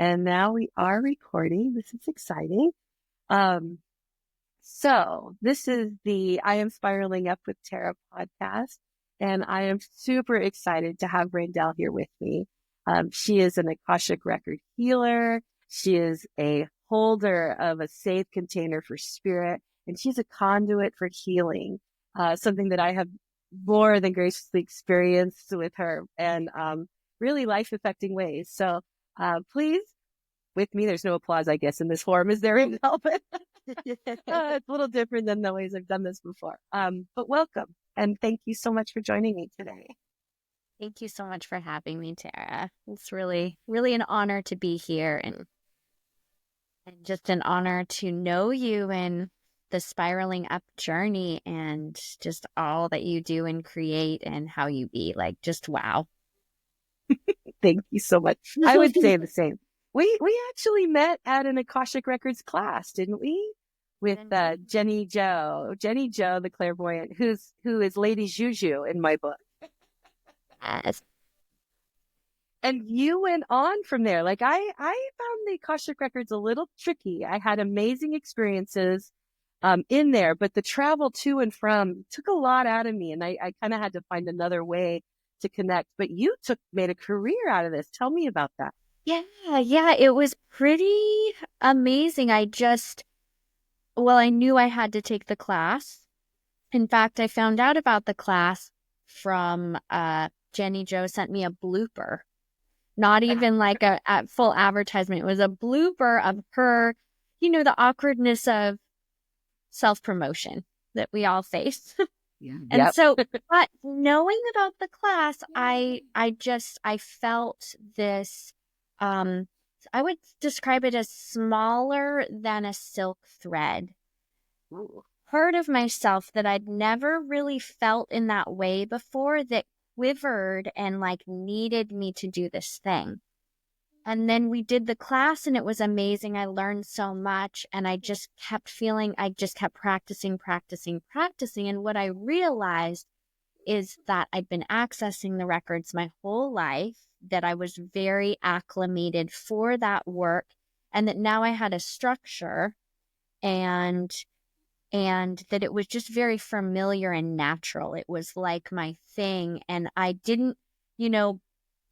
And now we are recording. This is exciting. Um, so this is the I Am Spiraling Up with Terra podcast, and I am super excited to have Randelle here with me. She is an Akashic record healer. She is a holder of a safe container for spirit, and she's a conduit for healing, something that I have more than graciously experienced with her, and really life-affecting ways. So please, with me, there's no applause, I guess, in this forum, is there, Randelle? But it's a little different than the ways I've done this before. But welcome, and thank you so much for joining me today. Thank you so much for having me, Tara. It's really, really an honor to be here and just an honor to know you and the spiraling up journey and just all that you do and create and how you be. Like, just wow. Thank you so much. I would say the same. We actually met at an Akashic Records class, didn't we? With Jenny Jo, the clairvoyant, who is Lady Juju in my book. Yes. And you went on from there. Like I found the Akashic Records a little tricky. I had amazing experiences in there, but the travel to and from took a lot out of me, and I kind of had to find another way to connect. But you made a career out of this. Tell me about that. Yeah, it was pretty amazing. I knew I had to take the class. In fact, I found out about the class from Jenny Jo sent me a blooper. Not even like a full advertisement. It was a blooper of her, the awkwardness of self-promotion that we all face. Yeah. And so, but knowing about the class, I felt this, I would describe it as smaller than a silk thread. Ooh. Part of myself that I'd never really felt in that way before that quivered and like needed me to do this thing. And then we did the class and it was amazing. I learned so much and I just kept practicing. And what I realized is that I'd been accessing the records my whole life, that I was very acclimated for that work, and that now I had a structure and that it was just very familiar and natural. It was like my thing. And I didn't,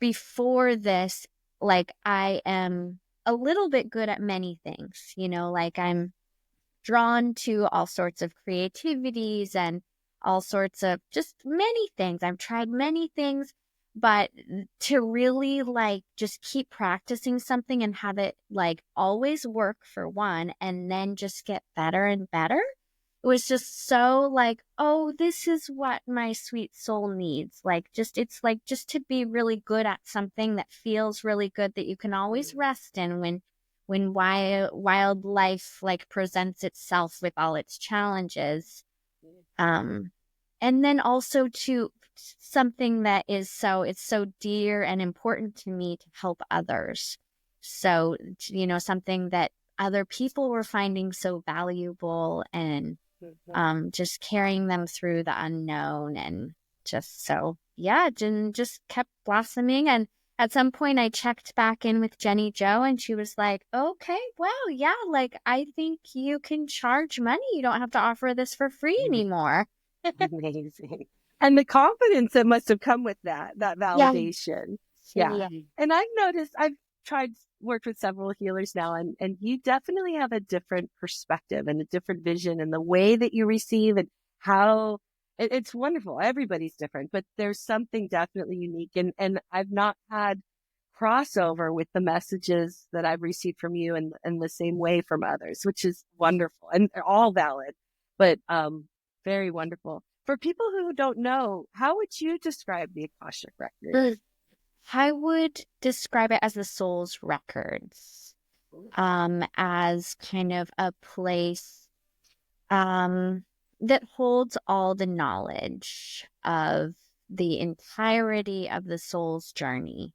before this, like I am a little bit good at many things, like I'm drawn to all sorts of creativities and all sorts of just many things. I've tried many things, but to really like just keep practicing something and have it like always work for one and then just get better and better. It was just so like, oh, this is what my sweet soul needs. It's like just to be really good at something that feels really good that you can always rest in when wildlife like presents itself with all its challenges. And then also to something that it's so dear and important to me to help others. So, something that other people were finding so valuable and just carrying them through the unknown and just just kept blossoming. And at some point I checked back in with Jenny Jo and she was like, okay, wow, yeah, like I think you can charge money. You don't have to offer this for free anymore. Amazing. And the confidence that must have come with that validation. Yeah. And I've noticed, worked with several healers now, and you definitely have a different perspective and a different vision and the way that you receive and how it's wonderful. Everybody's different, but there's something definitely unique. And I've not had crossover with the messages that I've received from you and the same way from others, which is wonderful and they're all valid, but very wonderful. For people who don't know, how would you describe the Akashic Records? I would describe it as the soul's records, as kind of a place that holds all the knowledge of the entirety of the soul's journey.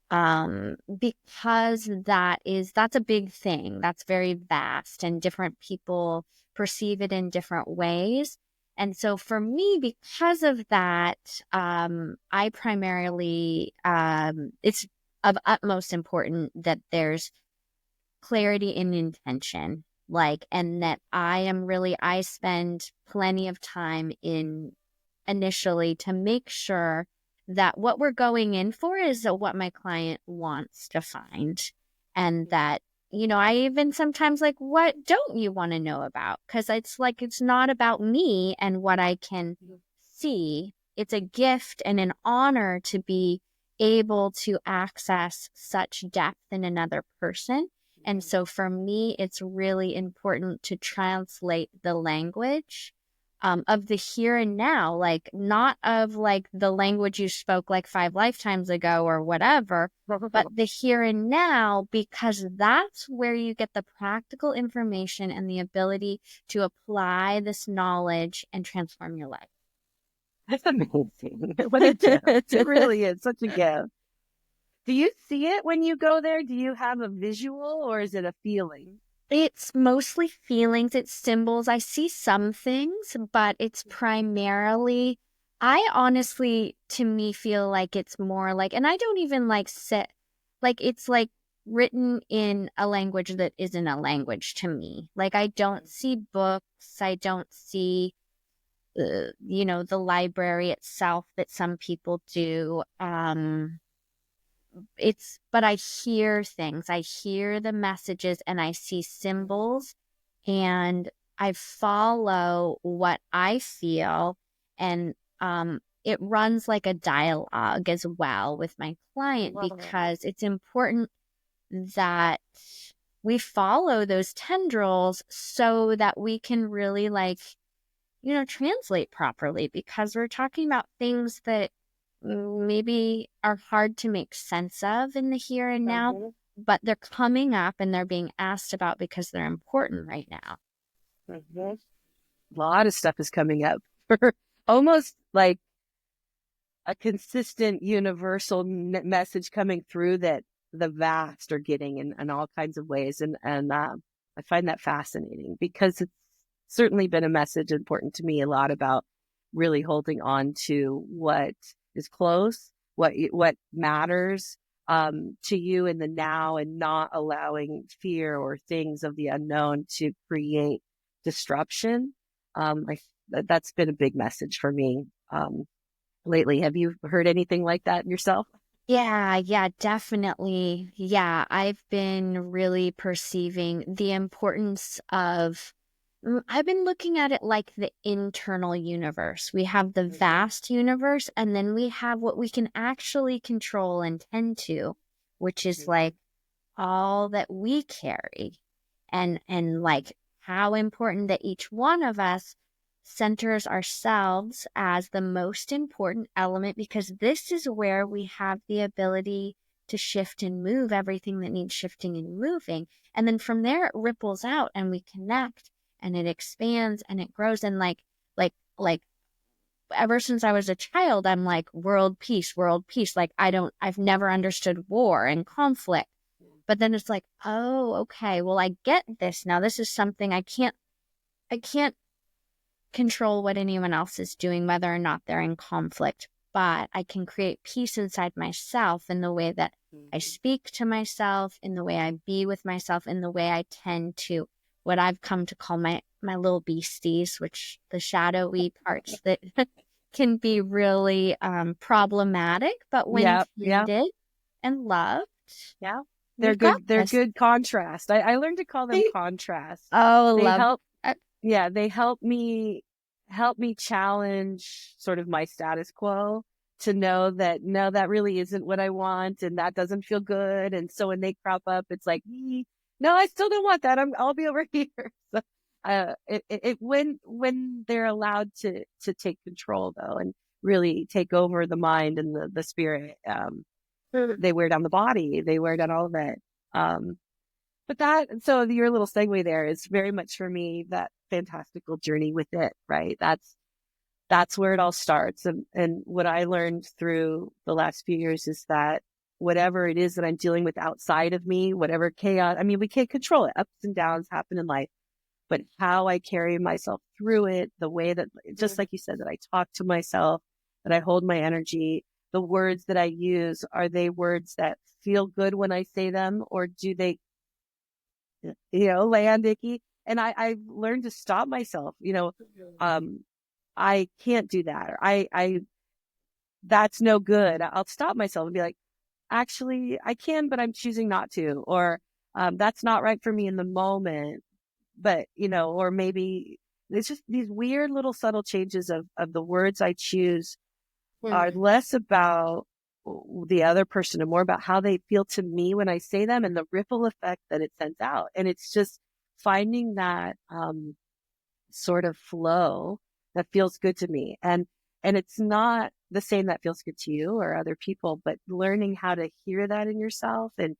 Because that's a big thing. That's very vast and different people perceive it in different ways. And so for me, because of that, I primarily, it's of utmost importance that there's clarity in intention, like, and that I spend plenty of time in initially to make sure that what we're going in for is what my client wants to find. And that, I even sometimes like, what don't you want to know about? Because it's like, it's not about me and what I can see. It's a gift and an honor to be able to access such depth in another person. And so for me, it's really important to translate the language of the here and now, like not of like the language you spoke like 5 lifetimes ago or whatever, but the here and now, because that's where you get the practical information and the ability to apply this knowledge and transform your life. That's amazing. What a gift. It really is such a gift. Do you see it when you go there? Do you have a visual or is it a feeling? It's mostly feelings, it's symbols. I see some things, but it's primarily, I honestly, to me, feel like it's more like, and I don't even like sit, like it's like written in a language that isn't a language to me. Like I don't see books, I don't see, the library itself that some people do. But I hear things, I hear the messages and I see symbols and I follow what I feel. And it runs like a dialogue as well with my client because it's important that we follow those tendrils so that we can really like, translate properly because we're talking about things that maybe are hard to make sense of in the here and now, but they're coming up and they're being asked about because they're important right now. A lot of stuff is coming up for almost like a consistent universal message coming through that the vast are getting in all kinds of ways. And I find that fascinating because it's certainly been a message important to me a lot about really holding on to what is close, what matters to you in the now, and not allowing fear or things of the unknown to create disruption. That's been a big message for me lately. Have you heard anything like that yourself? Yeah, definitely. Yeah, I've been really perceiving the importance of, I've been looking at it like the internal universe. We have the vast universe, and then we have what we can actually control and tend to, which is like all that we carry. And like how important that each one of us centers ourselves as the most important element, because this is where we have the ability to shift and move everything that needs shifting and moving. And then from there it ripples out and we connect and it expands and it grows. And like ever since I was a child, I'm like world peace, world peace. Like I've never understood war and conflict. But then it's like, oh, okay, well, I get this now. This is something I can't control what anyone else is doing, whether or not they're in conflict, but I can create peace inside myself in the way that I speak to myself, in the way I be with myself, in the way I tend to what I've come to call my little beasties, which the shadowy parts that can be really problematic, but when Yeah, tended and loved, yeah. They're we've got good. They're this. good contrast. I learned to call them contrast. Oh, They love. help. Uh, Yeah, they help me challenge sort of my status quo to know that no, that really isn't what I want, and that doesn't feel good. And so when they crop up, it's like, no, I still don't want that. I'll be over here. So, when they're allowed to take control though, and really take over the mind and the spirit, they wear down the body, they wear down all of it. Um, but so your little segue there is very much for me that fantastical journey with it, right? That's where it all starts. And what I learned through the last few years is that whatever it is that I'm dealing with outside of me, whatever chaos, I mean, we can't control it. Ups and downs happen in life, but how I carry myself through it, the way that, just like you said, that I talk to myself, that I hold my energy, the words that I use, are they words that feel good when I say them, or do they, land icky? And I've learned to stop myself, I can't do that. Or that's no good. I'll stop myself and be like, actually, I can, but I'm choosing not to. Or that's not right for me in the moment. But, or maybe it's just these weird little subtle changes of the words I choose are Mm. less about the other person and more about how they feel to me when I say them and the ripple effect that it sends out. And it's just finding that sort of flow that feels good to me. And it's not the same that feels good to you or other people, but learning how to hear that in yourself and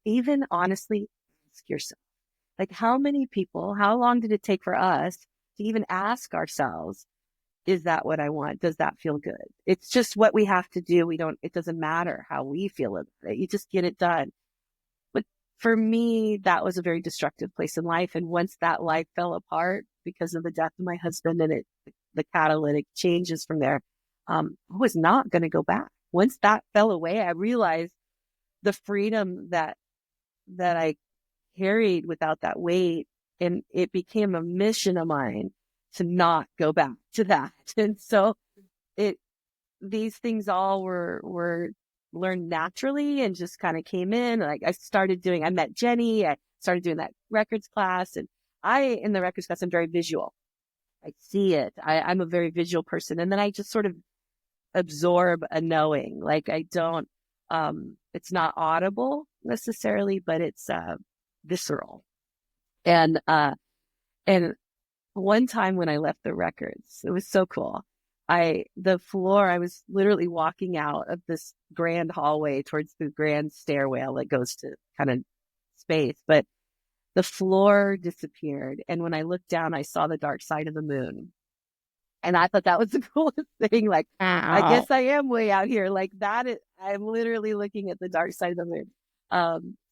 even honestly ask yourself, like, how many people, how long did it take for us to even ask ourselves, is that what I want? Does that feel good? It's just what we have to do. It doesn't matter how we feel about it. You just get it done. But for me, that was a very destructive place in life. And once that life fell apart because of the death of my husband and the catalytic changes from there, I was not going to go back. Once that fell away, I realized the freedom that I carried without that weight. And it became a mission of mine to not go back to that. And so it, these things all were learned naturally and just kind of came in. Like I met Jenny, I started doing that records class, and in the records class, I'm very visual. I see it. I'm a very visual person. And then I just sort of absorb a knowing. Like I don't, it's not audible necessarily, but it's, visceral. And, and one time when I left the records, it was so cool. I was literally walking out of this grand hallway towards the grand stairwell that goes to kind of space, but the floor disappeared. And when I looked down, I saw the dark side of the moon. And I thought that was the coolest thing. Like, I Wow. guess I am way out here. Like I'm literally looking at the dark side of the moon.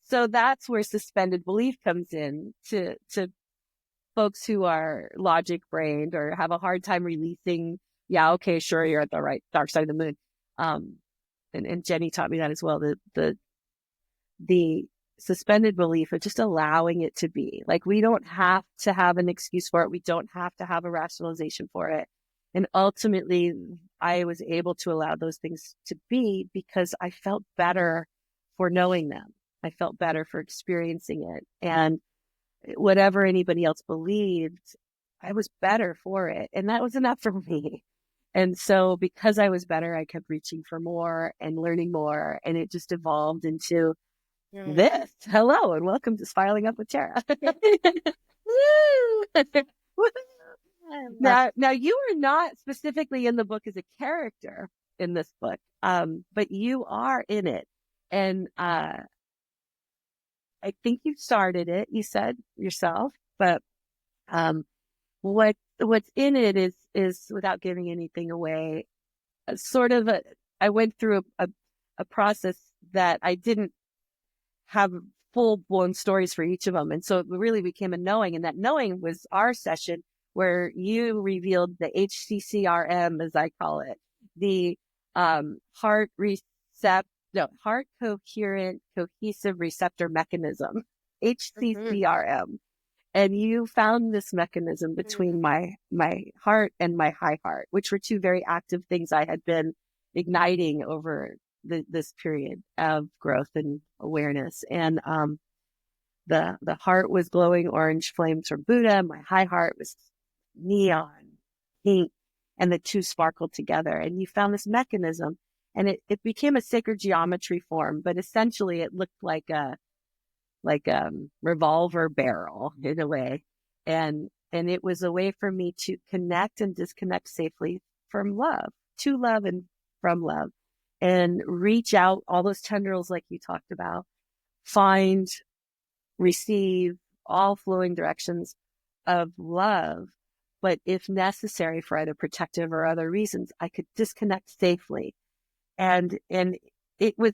So that's where suspended belief comes in to folks who are logic brained or have a hard time releasing, yeah, okay, sure, you're at the right dark side of the moon. Um, and Jenny taught me that as well. The suspended belief of just allowing it to be. Like we don't have to have an excuse for it. We don't have to have a rationalization for it. And ultimately, I was able to allow those things to be because I felt better for knowing them. I felt better for experiencing it. And whatever anybody else believed, I was better for it. And that was enough for me. And so because I was better, I kept reaching for more and learning more. And it just evolved into Mm. this. Hello and welcome to Spiraling Up with Tara. Woo! I love. Now you are not specifically in the book as a character in this book, but you are in it. And I think you started it, you said yourself, but um, what's in it is without giving anything away, sort of I went through a process that I didn't have full blown stories for each of them. And so it really became a knowing. And that knowing was our session where you revealed the HCCRM, as I call it, the heart heart coherent cohesive receptor mechanism, Mhm. HCCRM. And you found this mechanism between my heart and my high heart, which were two very active things I had been igniting over this period of growth and awareness. And the heart was glowing orange flames from Buddha. My high heart was neon pink, and the two sparkled together. And you found this mechanism, and it became a sacred geometry form, but essentially it looked like revolver barrel in a way. And it was a way for me to connect and disconnect safely from love, to love and from love, and reach out all those tendrils like you talked about, find, receive all flowing directions of love. But if necessary for either protective or other reasons, I could disconnect safely. And it was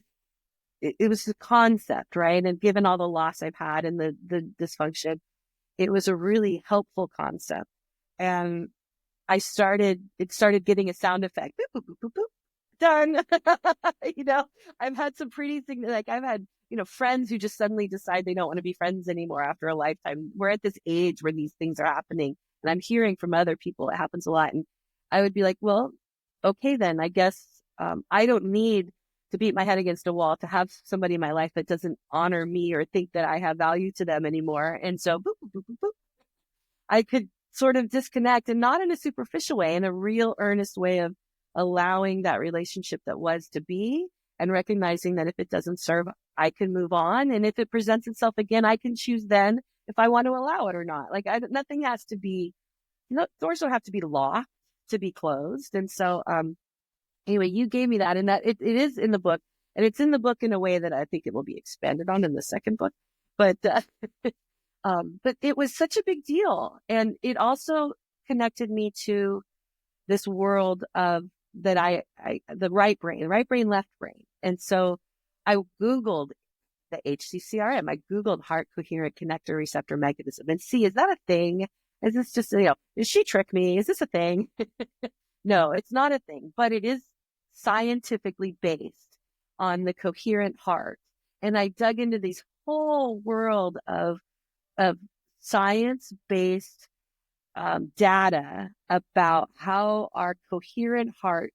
it was the concept, right? And given all the loss I've had and the dysfunction, it was a really helpful concept. And it started getting a sound effect. Boop, boop, boop, boop, boop. done. You know, I've had some pretty things, like I've had, friends who just suddenly decide they don't want to be friends anymore after a lifetime. We're at this age where these things are happening, and I'm hearing from other people it happens a lot. And I would be like, well, okay, then I guess I don't need to beat my head against a wall to have somebody in my life that doesn't honor me or think that I have value to them anymore. And so boop, boop, boop, boop, boop, I could sort of disconnect, and not in a superficial way, in a real earnest way of allowing that relationship that was to be, and recognizing that if it doesn't serve, I can move on. And if it presents itself again, I can choose then if I want to allow it or not. Like nothing has to be, doors don't have to be locked to be closed. And so, anyway, you gave me that, and that it is in the book, and it's in the book in a way that I think it will be expanded on in the second book. But but it was such a big deal. And it also connected me to this world of that the right brain, left brain. And so I Googled the HCCRM. I Googled heart coherent connector receptor mechanism and see, is that a thing? Is this just, did she trick me? Is this a thing? No, it's not a thing, but it is scientifically based on the coherent heart. And I dug into this whole world of science-based data about how our coherent heart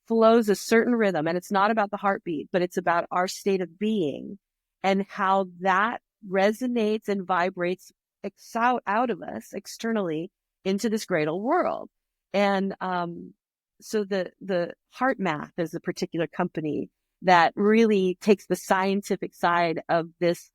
flows a certain rhythm. And it's not about the heartbeat, but it's about our state of being and how that resonates and vibrates out of us externally into this greater world. And so the Heart Math is a particular company that really takes the scientific side of this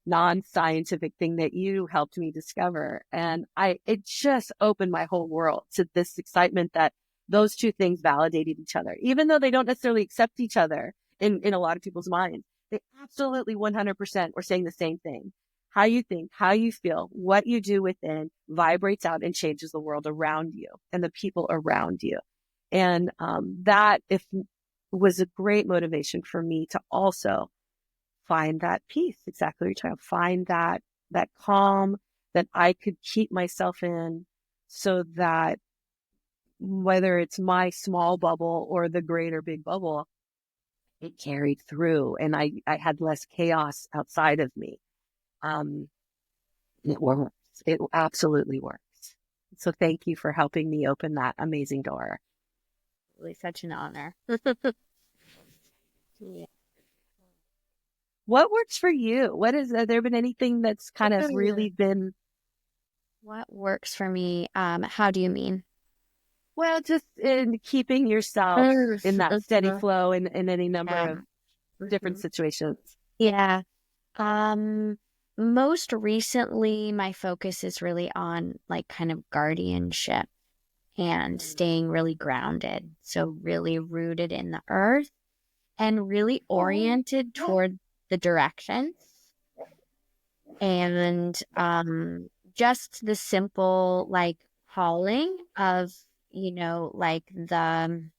non-scientific thing that you helped me discover. And it just opened my whole world to this excitement that those two things validated each other, even though they don't necessarily accept each other in a lot of people's minds. They absolutely 100% were saying the same thing. How you think, how you feel, what you do within vibrates out and changes the world around you and the people around you. And that was a great motivation for me to also find that peace, exactly what you're talking about. Find that calm that I could keep myself in, so that whether it's my small bubble or the greater big bubble, it carried through, and I had less chaos outside of me. Um, it works. It absolutely works. So thank you for helping me open that amazing door. Really such an honor. Yeah. What works for you? Have there been anything that's kind of really been, What works for me? How do you mean? well, just in keeping yourself in that steady flow in any number of different situations? Yeah. Um, Most recently, my focus is really on like kind of guardianship and staying really grounded. So really rooted in the earth and really oriented toward the directions. And just the simple like calling of, like the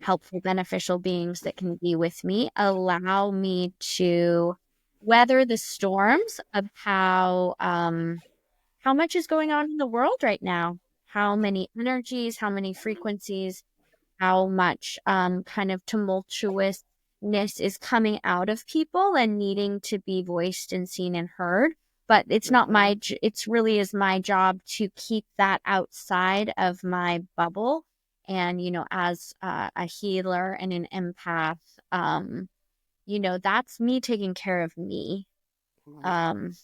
helpful, beneficial beings that can be with me allow me to weather the storms of how much is going on in the world right now, how many energies, how many frequencies, how much kind of tumultuousness is coming out of people and needing to be voiced and seen and heard. But it's not it's really is my job to keep that outside of my bubble. And, as a healer and an empath, that's me taking care of me. Um,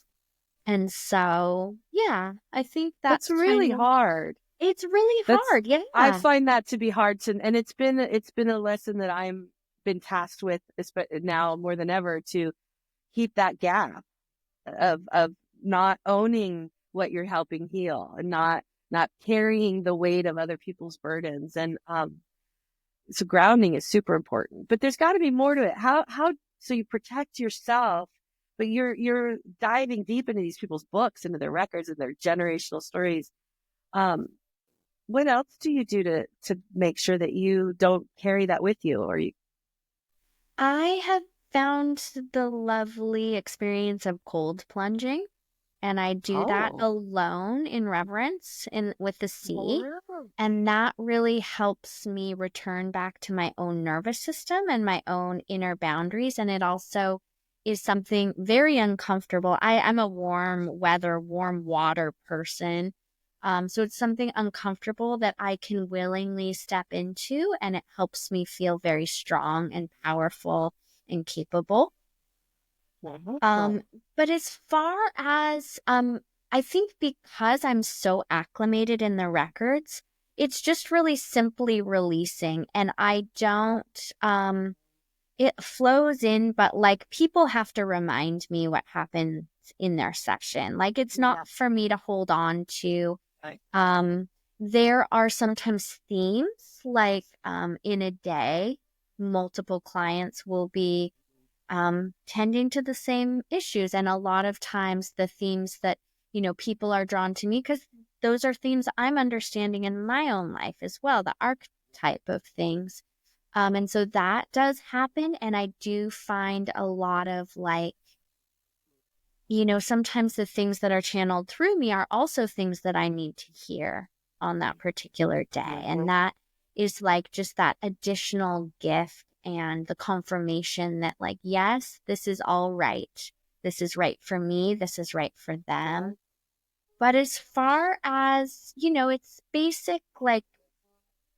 and so, yeah, I think That's that's really hard. it's really That's hard. I Yeah. find that to be hard to, and it's been a lesson that I'm been tasked with, now more than ever, to keep that gap of not owning what you're helping heal, and not carrying the weight of other people's burdens. And so grounding is super important, but there's got to be more to it. How so you protect yourself, but you're diving deep into these people's books, into their records and their generational stories. Um, what else do you do to make sure that you don't carry that with you, or you? I have found the lovely experience of cold plunging and I do that Oh, alone in reverence in with the sea. wow. And that really helps me return back to my own nervous system and my own inner boundaries. And it also is something very uncomfortable. I'm a warm weather, warm water person. So it's something uncomfortable that I can willingly step into, and it helps me feel very strong and powerful and capable. Um, Wow. but as far as I think because I'm so acclimated in the records, it's just really simply releasing, and I don't it flows in, but like people have to remind me what happened in their session. Like it's Yeah. not for me to hold on to. Right. Um, there are sometimes themes like in a day, multiple clients will be tending to the same issues. And a lot of times the themes that, people are drawn to me because those are themes I'm understanding in my own life as well, the archetype of things. And so that does happen. And I do find a lot of like, sometimes the things that are channeled through me are also things that I need to hear on that particular day. And Mhm. that is like just that additional gift and the confirmation that, like, yes, this is all right. This is right for me. This is right for them. But as far as, it's basic like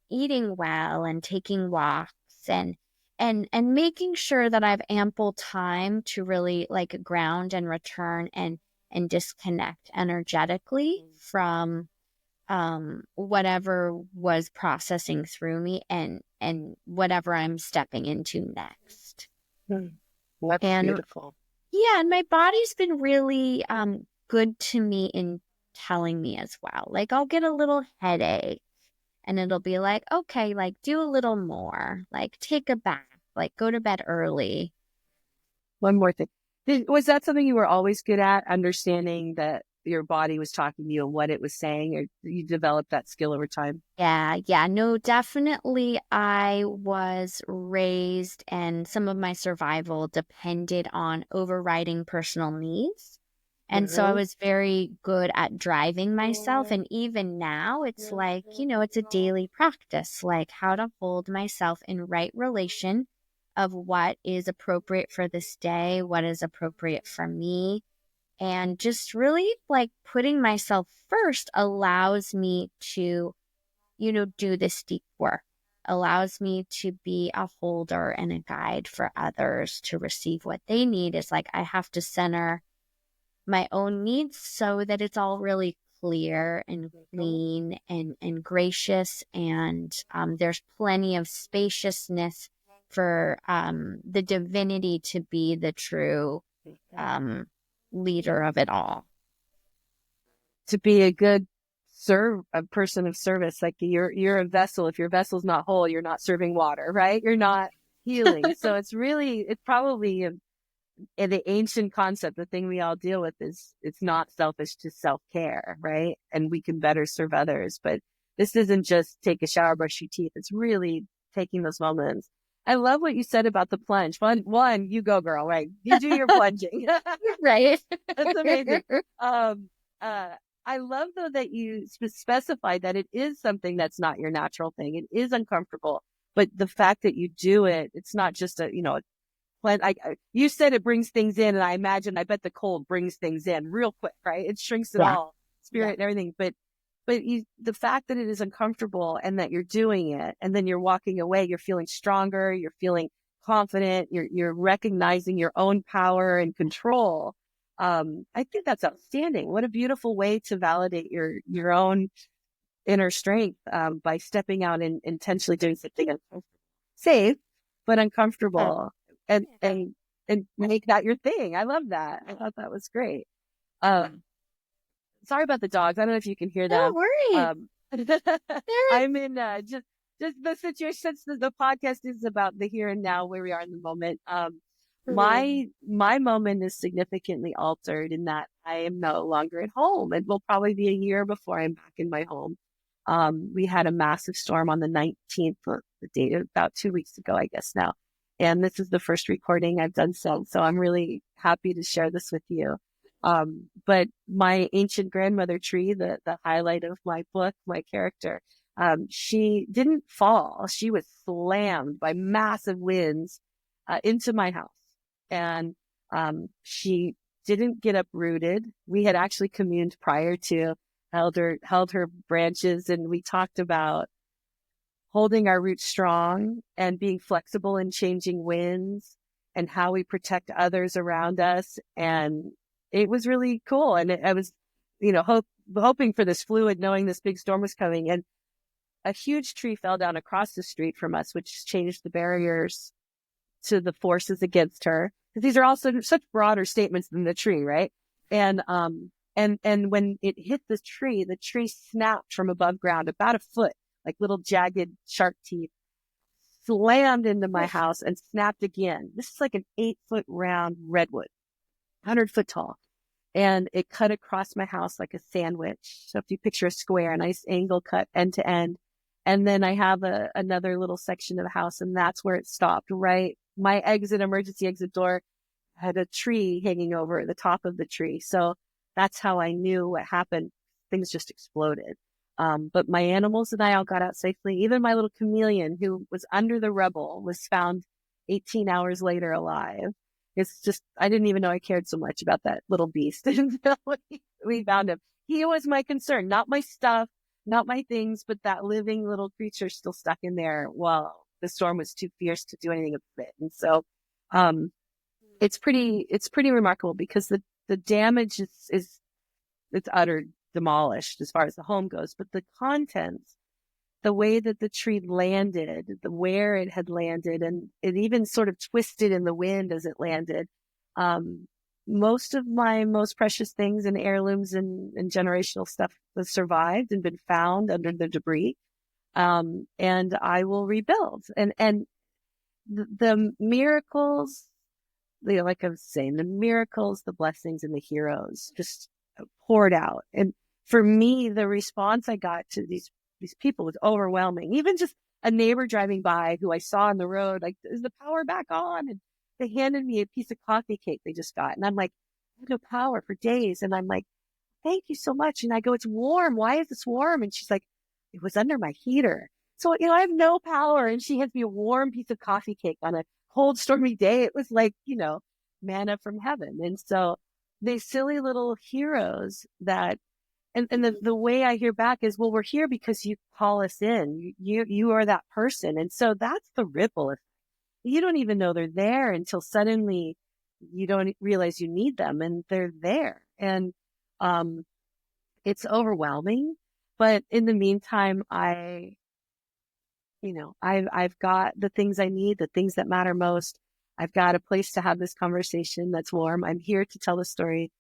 eating well and taking walks and making sure that I've ample time to really like ground and return and disconnect energetically from whatever was processing through me and whatever I'm stepping into next. Hmm. That's And beautiful. yeah, and my body's been really good to me in telling me as well. Like I'll get a little headache and it'll be like, okay, like do a little more, like take a bath, like go to bed early. One more thing. Was that something you were always good at, understanding that your body was talking to you and what it was saying, or you developed that skill over time? Yeah, no, definitely. I was raised, and some of my survival depended on overriding personal needs. And so I Mhm. was very good at driving myself. And even now, it's like, it's a daily practice, like how to hold myself in right relation of what is appropriate for this day, what is appropriate for me. And just really like putting myself first allows me to do this deep work, allows me to be a holder and a guide for others to receive what they need. Is like I have to center my own needs so that it's all really clear and clean and gracious. And there's plenty of spaciousness for the divinity to be the true um, leader of it all. To be a good a person of service, like you're a vessel. If your vessel's not whole, you're not serving water, right? You're not healing. So it's probably in the ancient concept, the thing we all deal with is it's not selfish to self-care, right? And we can better serve others. But this isn't just take a shower, brush your teeth. It's really taking those moments. I love what you said about the plunge. One, you go, girl, right? You do your plunging. Right. That's amazing. Um, uh, I love though that you specified that it is something that's not your natural thing. It is uncomfortable, but the fact that you do it, it's not just you said it brings things in, and I bet the cold brings things in real quick, right? It shrinks it Yeah. all, spirit and everything. But the fact that it is uncomfortable and that you're doing it, and then you're walking away, you're feeling stronger, you're feeling confident, you're recognizing your own power and control. I think that's outstanding. What a beautiful way to validate your own inner strength by stepping out and intentionally doing something safe but Uh, uncomfortable, and make that your thing. I love that. I thought that was great. Sorry about the dogs. I don't know if you can hear don't them. worry. Um, There. I'm in just the situation. Since the podcast is about the here and now, where we are in the moment. My moment is significantly altered in that I am no longer at home. It will probably be a year before I'm back in my home. We had a massive storm on the 19th, the date about 2 weeks ago, I guess now. And this is the first recording I've done since. So I'm really happy to share this with you. But my ancient grandmother tree, the highlight of my book, my character, she didn't fall. She was slammed by massive winds into my house. And she didn't get uprooted. We had actually communed prior to, held her branches, and we talked about holding our roots strong and being flexible in changing winds and how we protect others around us. And it was really cool. And I was, hoping for this fluid, knowing this big storm was coming. And a huge tree fell down across the street from us, which changed the barriers to the forces against her. Because these are also such broader statements than the tree, right? And and when it hit the tree snapped from above ground about a foot, like little jagged shark teeth, slammed into my house and snapped again. This is like an 8-foot round redwood, 100-foot tall. And it cut across my house like a sandwich. So if you picture a square, a nice angle cut end to end. And then I have another little section of the house, and that's where it stopped, right? My emergency exit door had a tree hanging over the top of the tree. So that's how I knew what happened. Things just exploded. But my animals and I all got out safely. Even my little chameleon, who was under the rubble, was found 18 hours later alive. It's just, I didn't even know I cared so much about that little beast until we found him. He was my concern, not my stuff, not my things, but that living little creature still stuck in there while the storm was too fierce to do anything about it. And so, it's pretty remarkable because the damage is it's utter demolished as far as the home goes, but the contents, the way that the tree landed, where it had landed, and it even sort of twisted in the wind as it landed. Um, Most of my most precious things and heirlooms and generational stuff has survived and been found under the debris. And I will rebuild. And the miracles, like I was saying, the miracles, the blessings, and the heroes just poured out. And for me, the response I got to these people was overwhelming. Even just a neighbor driving by who I saw on the road, like, is the power back on? And they handed me a piece of coffee cake they just got. And I'm like, I had no power for days. And I'm like, thank you so much. And I go, it's warm. Why is this warm? And she's like, it was under my heater. So, I have no power. And she hands me a warm piece of coffee cake on a cold, stormy day. It was like, manna from heaven. And so these silly little heroes that, and the way I hear back is, well, we're here because you call us in. You are that person. And so that's the ripple. You don't even know they're there until suddenly you don't realize you need them, and they're there. And um, it's overwhelming. But in the meantime, I've got the things I need, the things that matter most. I've got a place to have this conversation that's warm. I'm here to tell the story.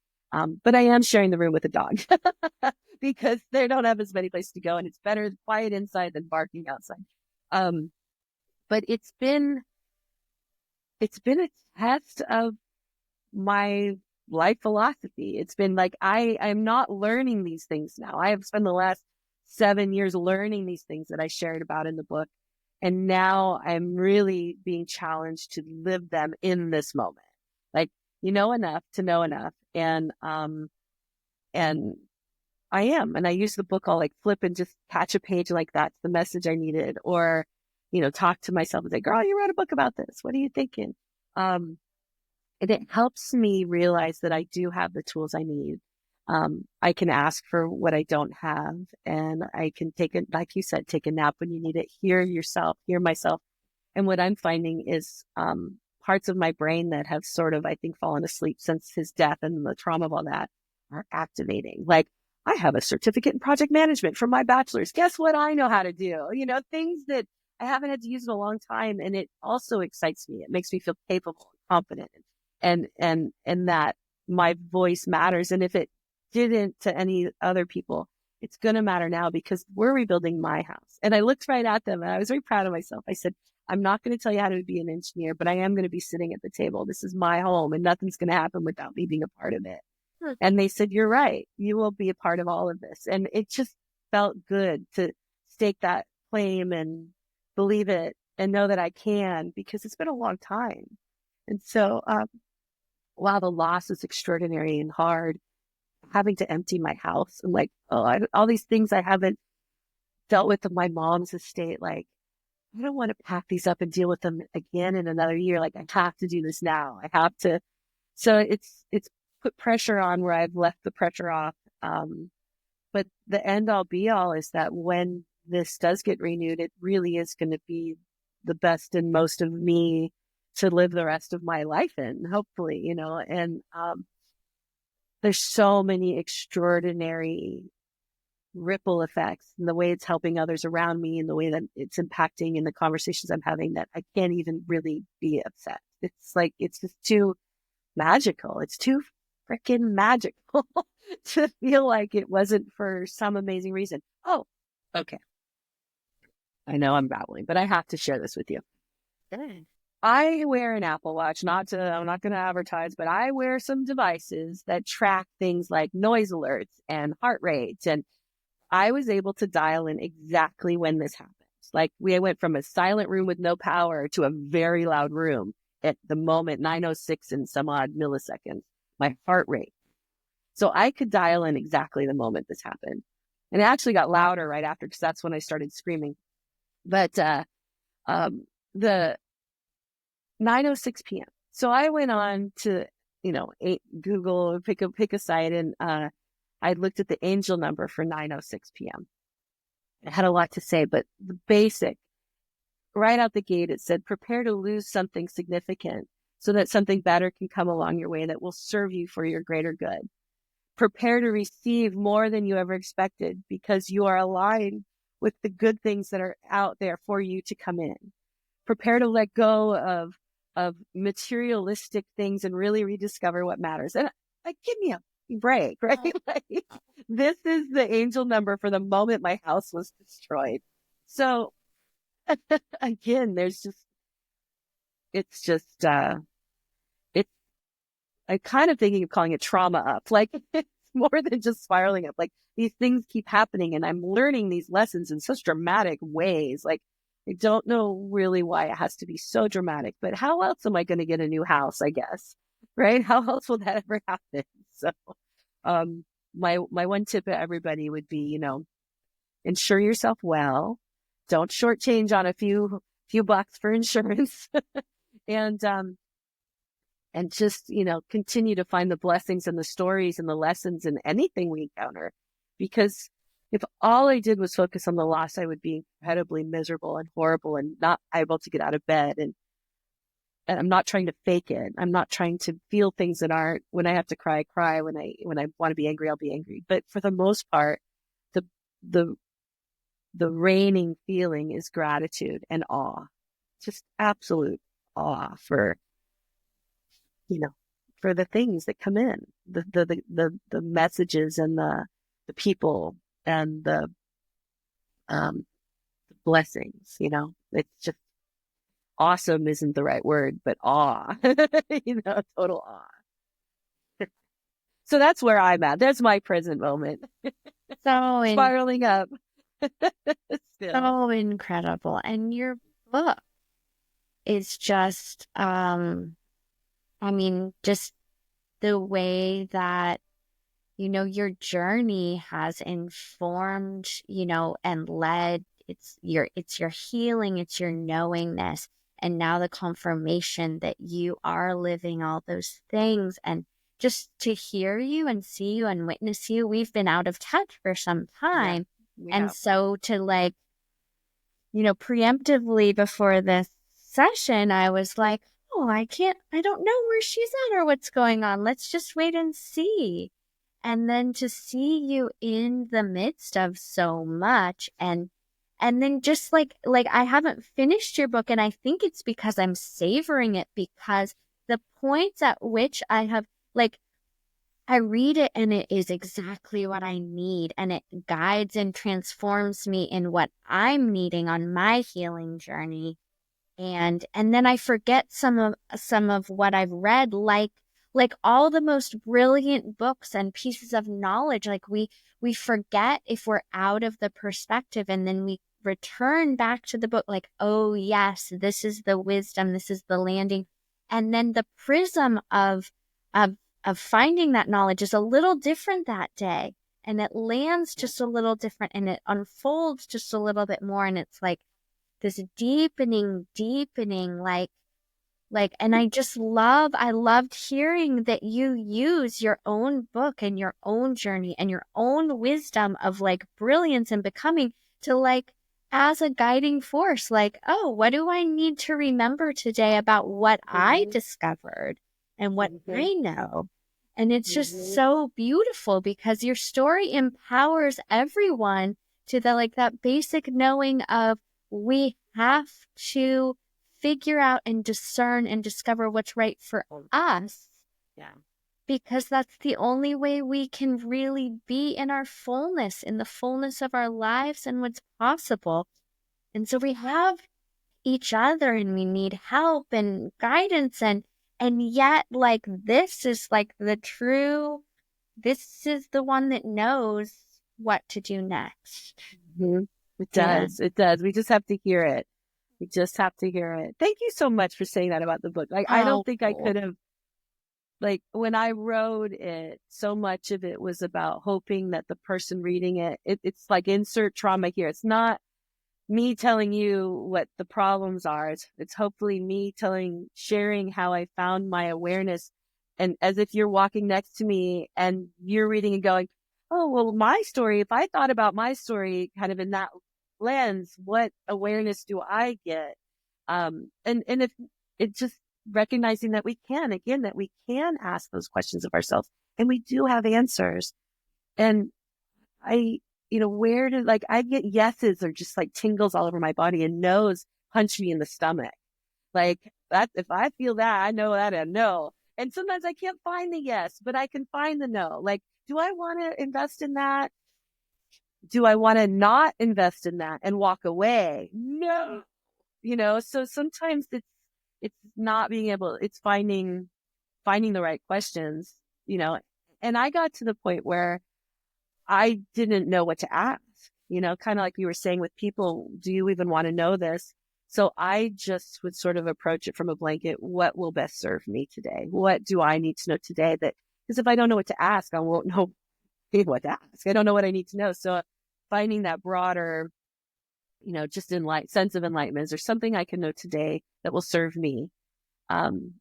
But I am sharing the room with a dog because they don't have as many places to go, and it's better quiet inside than barking outside. Um, but it's been a test of my life philosophy. It's been like, I'm not learning these things now. I have spent the last 7 years learning these things that I shared about in the book. And now I'm really being challenged to live them in this moment. Like, enough to know enough. And I am. And I use the book, I'll like flip and just catch a page like that's the message I needed. Or, talk to myself and say, girl, you wrote a book about this. What are you thinking? And it helps me realize that I do have the tools I need. I can ask for what I don't have, and I can like you said, take a nap when you need it, hear yourself, hear myself. And what I'm finding is, parts of my brain that have sort of, I think, fallen asleep since his death and the trauma of all that are activating. Like, I have a certificate in project management from my bachelor's. Guess what I know how to do? Things that I haven't had to use in a long time. And it also excites me. It makes me feel capable and confident, and that my voice matters. And if it didn't to any other people, it's going to matter now because we're rebuilding my house. And I looked right at them and I was very proud of myself. I said, I'm not going to tell you how to be an engineer, but I am going to be sitting at the table. This is my home, and nothing's going to happen without me being a part of it. And they said, you're right. You will be a part of all of this. And it just felt good to stake that claim and believe it and know that I can, because it's been a long time. And so, while the loss is extraordinary and hard, having to empty my house and like, all these things I haven't dealt with my mom's estate, like, I don't want to pack these up and deal with them again in another year. Like, I have to do this now. I have to. So it's put pressure on where I've left the pressure off. But the end all be all is that when this does get renewed, it really is going to be the best and most of me to live the rest of my life in, hopefully, and there's so many extraordinary ripple effects and the way it's helping others around me and the way that it's impacting in the conversations I'm having that I can't even really be upset. It's like, it's just too magical. It's too freaking magical to feel like it wasn't for some amazing reason. Oh, okay. I know I'm babbling, but I have to share this with you. Good. I wear an Apple Watch, I'm not going to advertise, but I wear some devices that track things like noise alerts and heart rates. And I was able to dial in exactly when this happened. Like, we went from a silent room with no power to a very loud room at the moment, 9:06 and some odd milliseconds, my heart rate. So I could dial in exactly the moment this happened. And it actually got louder right after, because that's when I started screaming. But the 9:06 p.m. So I went on to, Google, pick a site, and I looked at the angel number for 9:06 p.m. It had a lot to say, but the basic, right out the gate, it said, prepare to lose something significant so that something better can come along your way that will serve you for your greater good. Prepare to receive more than you ever expected because you are aligned with the good things that are out there for you to come in. Prepare to let go of materialistic things and really rediscover what matters. And like, give me a break, right? Like, this is the angel number for the moment my house was destroyed. So again, it's just, it's, I kind of thinking of calling it trauma up. Like, it's more than just spiraling up. Like, these things keep happening and I'm learning these lessons in such dramatic ways. Like, I don't know really why it has to be so dramatic, but how else am I going to get a new house, I guess? Right? How else will that ever happen? So, um, my one tip to everybody would be, insure yourself well. Don't shortchange on a few bucks for insurance. and and just, continue to find the blessings and the stories and the lessons in anything we encounter. Because if all I did was focus on the loss, I would be incredibly miserable and horrible and not able to get out of bed. And I'm not trying to fake it. I'm not trying to feel things that aren't. When I have to cry, I cry. When I want to be angry, I'll be angry. But for the most part, the the the reigning feeling is gratitude and awe, just absolute awe for, you know, for the things that come in, the messages and the people and the blessings, it's just awesome isn't the right word, but awe, total awe. So that's where I'm at. That's my present moment. So Spiraling up. Still. So incredible. And your book is just, just the way that, your journey has informed, and led. It's your healing, it's your knowingness. And now the confirmation that you are living all those things. And just to hear you and see you and witness you, we've been out of touch for some time. Yeah, and so to preemptively before this session, I was like, oh, I don't know where she's at or what's going on. Let's just wait and see. And then to see you in the midst of so much and then just like I haven't finished your book, and I think it's because I'm savoring it, because the points at which I read it and it is exactly what I need, and it guides and transforms me in what I'm needing on my healing journey. And then I forget some of what I've read, like all the most brilliant books and pieces of knowledge. Like we forget if we're out of the perspective, and then we return back to the book like, oh yes, this is the wisdom, this is the landing. And then the prism of of finding that knowledge is a little different that day, and it lands just a little different, and it unfolds just a little bit more, and it's like this deepening, and I loved hearing that you use your own book and your own journey and your own wisdom of like brilliance and becoming to like as a guiding force, like, oh, what do I need to remember today about what I discovered and what I know? And it's just so beautiful because your story empowers everyone to the like that basic knowing of we have to figure out and discern and discover what's right for us. Yeah. Because that's the only way we can really be in our fullness, in the fullness of our lives and what's possible. And so we have each other and we need help and guidance and yet like this is like this is the one that knows what to do next. Mm-hmm. It Yeah. does. It does. We just have to hear it. We just have to hear it. Thank you so much for saying that about the book. Like, I don't Oh, think I could have, like, when I wrote it, so much of it was about hoping that the person reading it's like insert trauma here. It's not me telling you what the problems are. It's hopefully me sharing how I found my awareness, and as if you're walking next to me and you're reading and going, oh, well, my story, if I thought about my story kind of in that lens, what awareness do I get? And if it's just recognizing that that we can ask those questions of ourselves and we do have answers. And I, where did like I get yeses or just like tingles all over my body and no's punch me in the stomach. Like that, if I feel that, I know that a no. And sometimes I can't find the yes, but I can find the no. Like, do I want to invest in that? Do I want to not invest in that and walk away? No. So sometimes it's not being able, it's finding the right questions, you know. And I got to the point where I didn't know what to ask, kind of like you were saying with people, do you even want to know this? So I just would sort of approach it from a blanket. What will best serve me today? What do I need to know today? Because if I don't know what to ask, I won't know what to ask. I don't know what I need to know. So finding that broader, just sense of enlightenment, is there something I can know today that will serve me? Um,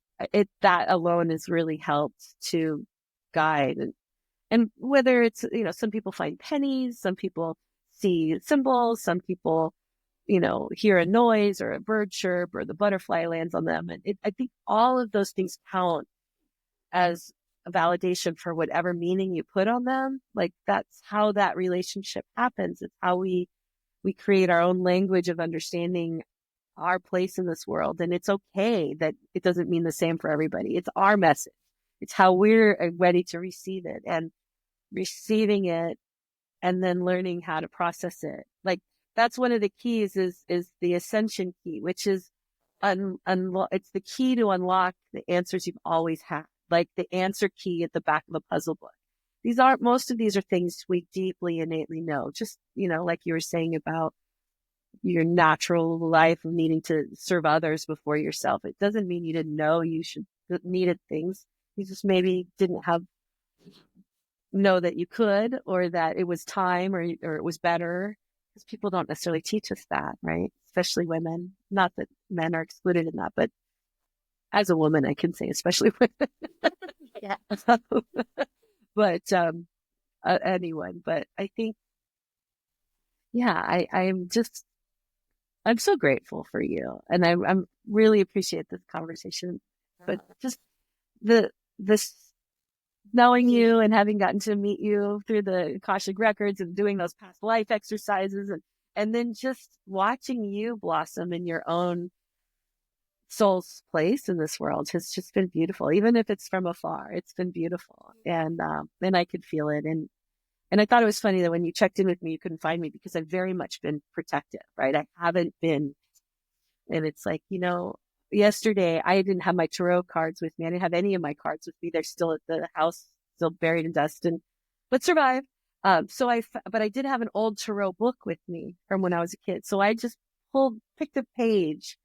that alone has really helped to guide. And whether it's, some people find pennies, some people see symbols, some people, hear a noise or a bird chirp or the butterfly lands on them. And I think all of those things count as a validation for whatever meaning you put on them. Like that's how that relationship happens. It's how we create our own language of understanding our place in this world. And it's okay that it doesn't mean the same for everybody. It's our message. It's how we're ready to receive it, and receiving it and then learning how to process it. Like that's one of the keys is the ascension key, which is it's the key to unlock the answers you've always had, like the answer key at the back of a puzzle book. Most of these are things we deeply innately know. Just, like you were saying about your natural life of needing to serve others before yourself. It doesn't mean you didn't know you needed things. You just maybe didn't know that you could, or that it was time, or it was better, because people don't necessarily teach us that, right? Especially women. Not that men are excluded in that, but as a woman, I can say especially women. Yeah. But anyone. But I think, yeah, I'm so grateful for you, and I'm really appreciate this conversation. But just this knowing you and having gotten to meet you through the Akashic records and doing those past life exercises, and then just watching you blossom in your own soul's place in this world has just been beautiful. Even if it's from afar, it's been beautiful. And I could feel it. And I thought it was funny that when you checked in with me, you couldn't find me because I've very much been protective, right? I haven't been, and it's like, yesterday I didn't have my tarot cards with me. I didn't have any of my cards with me. They're still at the house, still buried in dust, but survived. But I did have an old tarot book with me from when I was a kid. So I just picked a page,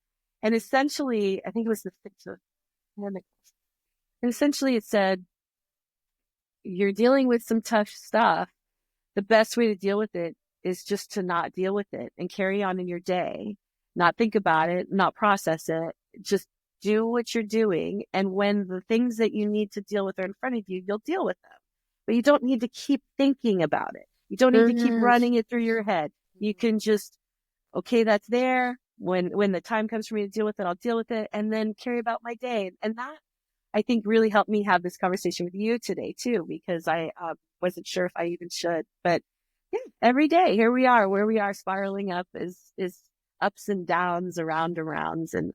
and essentially, I think it was the Six of Pentacles. And essentially it said, you're dealing with some tough stuff. The best way to deal with it is just to not deal with it and carry on in your day, not think about it, not process it, just do what you're doing. And when the things that you need to deal with are in front of you, you'll deal with them. But you don't need to keep thinking about it. You don't need to keep Mm-hmm. running it through your head. You can just, okay, that's there. When the time comes for me to deal with it, I'll deal with it and then carry about my day. And that, I think, really helped me have this conversation with you today too, because I wasn't sure if I even should. But yeah, every day here we are, where we are, spiraling up is ups and downs, around and rounds, and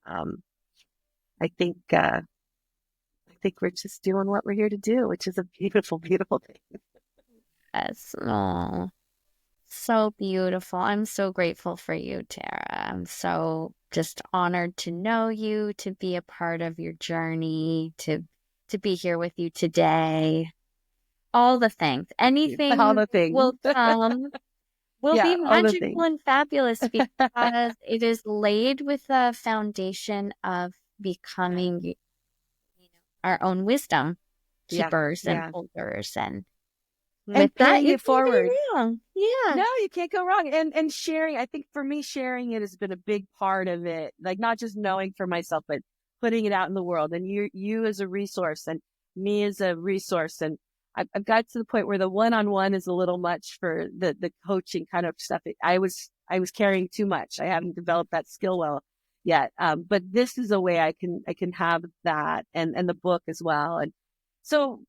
I think we're just doing what we're here to do, which is a beautiful, beautiful thing. Yes. Oh, so beautiful. I'm so grateful for you, Tara. I'm so just honored to know you, to be a part of your journey, to be here with you today. All the things. All Anything the things, will come, will yeah, be all the magical things. and fabulous because it is laid with a foundation of becoming, our own wisdom Yeah, keepers and yeah, holders. And with and that, paying you it can't forward. go wrong. Yeah. No, you can't go wrong. And sharing, I think for me, sharing it has been a big part of it. Like not just knowing for myself, but putting it out in the world. And you as a resource and me as a resource. And I've got to the point where the one-on-one is a little much for the coaching kind of stuff. I was carrying too much. I haven't developed that skill well yet. But this is a way I can have that and the book as well. And so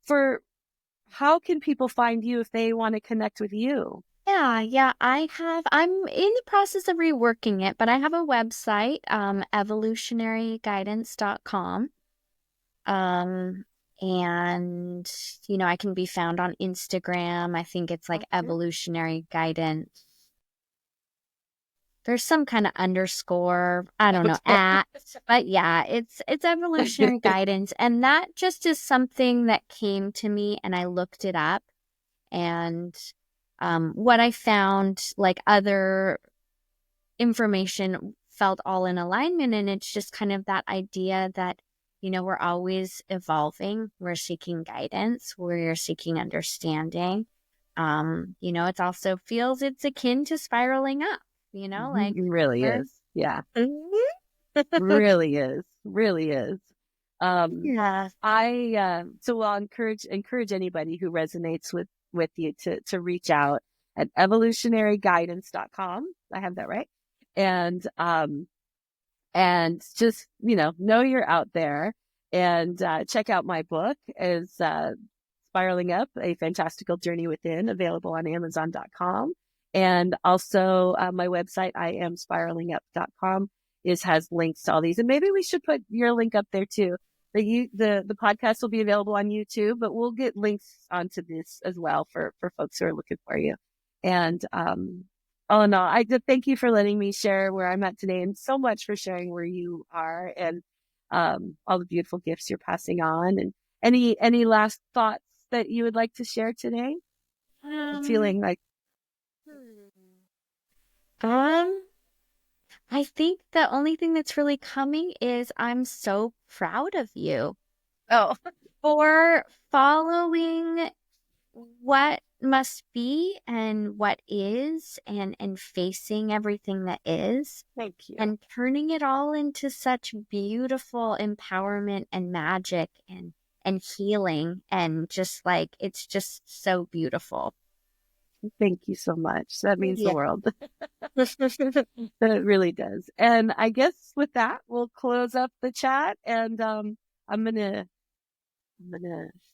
how can people find you if they want to connect with you? Yeah, I'm in the process of reworking it, but I have a website, evolutionaryguidance.com. Um, and, I can be found on Instagram. I think it's like Okay. evolutionary guidance. There's some kind of underscore, I don't know, Okay. at, but yeah, it's evolutionary guidance. And that just is something that came to me and I looked it up. And what I found, like other information, felt all in alignment. And it's just kind of that idea that, we're always evolving, we're seeking guidance, we're seeking understanding. It also feels it's akin to spiraling up, like It really we're. is. Yeah. Mhm. Really is. Really is. Um, Yeah. so I'll encourage anybody who resonates with you to reach out at evolutionaryguidance.com. I have that right. And just, know you're out there and check out my book is Spiraling Up, A Fantastical Journey Within, available on Amazon.com. And also my website, IamSpiralingUp.com, has links to all these. And maybe we should put your link up there too. The podcast will be available on YouTube, but we'll get links onto this as well for folks who are looking for you. And all in all, I did thank you for letting me share where I'm at today, and so much for sharing where you are and all the beautiful gifts you're passing on. And any last thoughts that you would like to share today? I'm Um, feeling like, um, I think the only thing that's really coming is I'm so proud of you oh, for following what must be and what is, and facing everything that is, thank you. and turning it all into such beautiful empowerment and magic and healing, and just like it's just so beautiful. Thank you so much. That means the Yeah. world. It really does. And I guess with that, we'll close up the chat and I'm gonna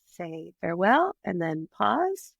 say farewell and then pause